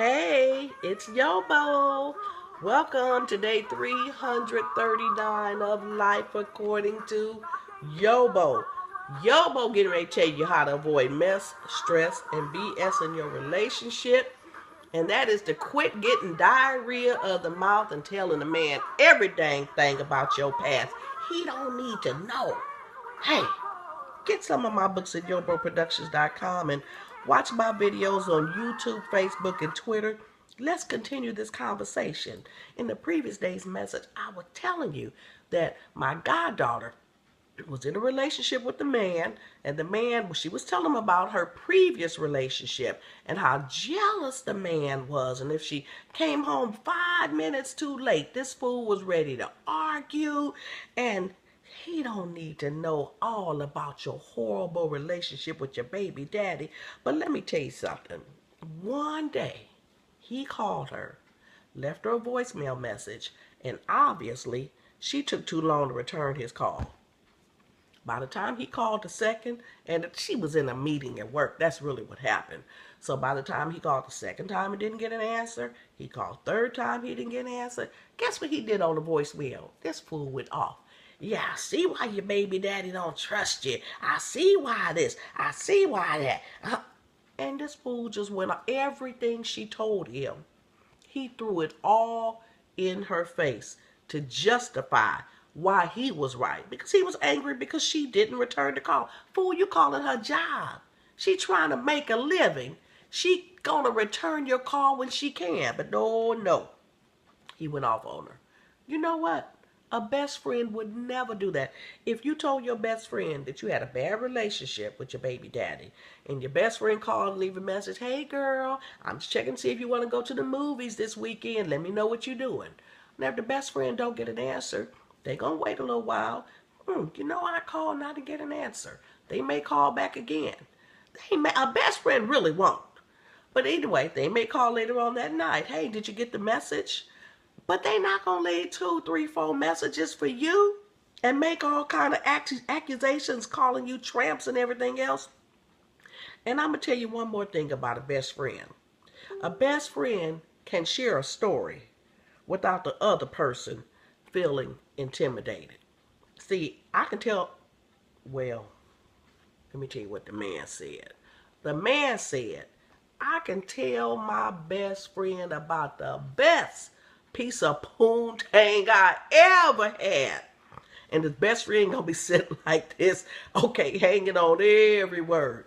Hey, it's YoBo. Welcome to day 339 of Life According to YoBo. YoBo getting ready to tell you how to avoid mess, stress, and BS in your relationship. And that is to quit getting diarrhea of the mouth and telling a man every dang thing about your past. He don't need to know. Hey, get some of my books at yoboproductions.com and watch my videos on YouTube, Facebook, and Twitter. Let's continue this conversation. In the previous day's message, I was telling you that my goddaughter was in a relationship with the man, and the man, she was telling him about her previous relationship and how jealous the man was. And if she came home 5 minutes too late, this fool was ready to argue. And he don't need to know all about your horrible relationship with your baby daddy. But let me tell you something. One day, he called her, left her a voicemail message, and obviously, she took too long to return his call. By the time he called the second, and she was in a meeting at work, that's really what happened. So by the time he called the second time and didn't get an answer, he called third time, he didn't get an answer. Guess what he did on the voicemail? This fool went off. Yeah, I see why your baby daddy don't trust you. I see why this. I see why that. And this fool just went off. Everything she told him, he threw it all in her face to justify why he was right. Because he was angry because she didn't return the call. Fool, you calling her job. She trying to make a living. She gonna return your call when she can. But no. He went off on her. You know what? A best friend would never do that. If you told your best friend that you had a bad relationship with your baby daddy, and your best friend called and leave a message, hey girl, I'm just checking to see if you want to go to the movies this weekend. Let me know what you're doing. Now if the best friend don't get an answer, they gonna wait a little while. You know I called not to get an answer. They may call back again. A best friend really won't. But anyway, they may call later on that night. Hey, did you get the message? But they not going to leave 2, 3, 4 messages for you and make all kind of accusations calling you tramps and everything else. And I'm going to tell you one more thing about a best friend. A best friend can share a story without the other person feeling intimidated. See, I can tell, well, let me tell you what the man said. The man said, I can tell my best friend about the best piece of poontang I ever had. And his best friend gonna be sitting like this, okay, hanging on every word.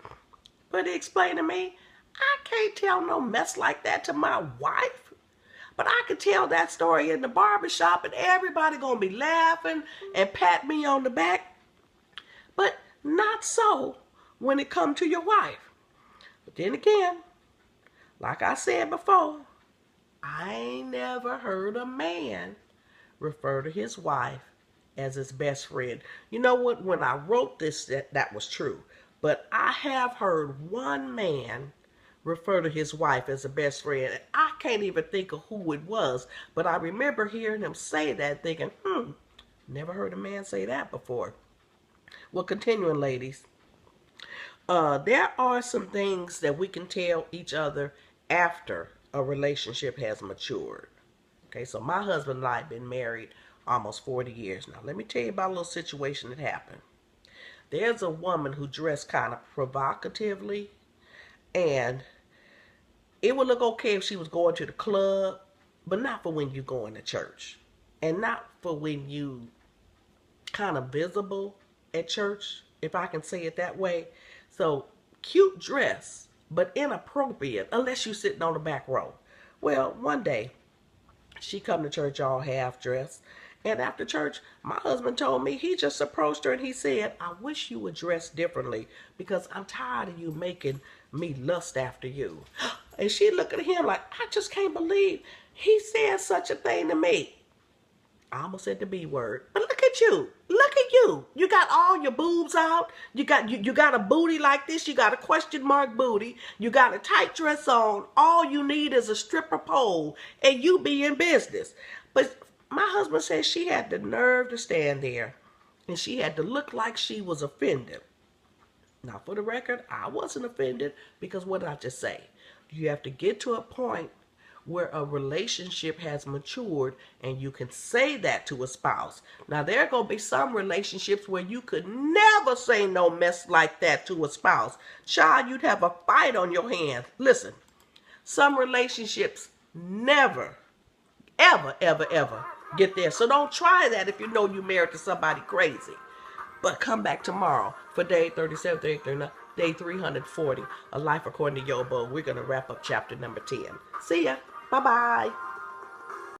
But he explained to me, I can't tell no mess like that to my wife. But I could tell that story in the barbershop and everybody gonna be laughing and pat me on the back. But not so when it come to your wife. But then again, like I said before, I ain't never heard a man refer to his wife as his best friend. You know what? When I wrote this, that was true. But I have heard one man refer to his wife as a best friend. I can't even think of who it was. But I remember hearing him say that, thinking, never heard a man say that before. Well, continuing, ladies. There are some things that we can tell each other after a relationship has matured. Okay, so my husband and I have been married almost 40 years now. Let me tell you about a little situation that happened. There's a woman who dressed kind of provocatively, and it would look okay if she was going to the club, but not for when you going to church, and not for when you kind of visible at church, if I can say it that way. So, cute dress, but inappropriate unless you're sitting on the back row. Well, one day, she come to church all half-dressed, and after church, my husband told me, he just approached her and he said, I wish you would dress differently because I'm tired of you making me lust after you. And she looked at him like, I just can't believe he said such a thing to me. I almost said the B word, but look at you. Look at you. You got all your boobs out. You got a booty like this. You got a question mark booty. You got a tight dress on. All you need is a stripper pole, and you be in business. But my husband said she had the nerve to stand there, and she had to look like she was offended. Now, for the record, I wasn't offended because what did I just say? You have to get to a point where a relationship has matured and you can say that to a spouse. Now, there are going to be some relationships where you could never say no mess like that to a spouse. Child, you'd have a fight on your hands. Listen, some relationships never, ever, ever, ever get there. So don't try that if you know you're married to somebody crazy. But come back tomorrow for day 37, day 39, day 340, A Life According to YoBo. We're going to wrap up chapter number 10. See ya. Bye-bye.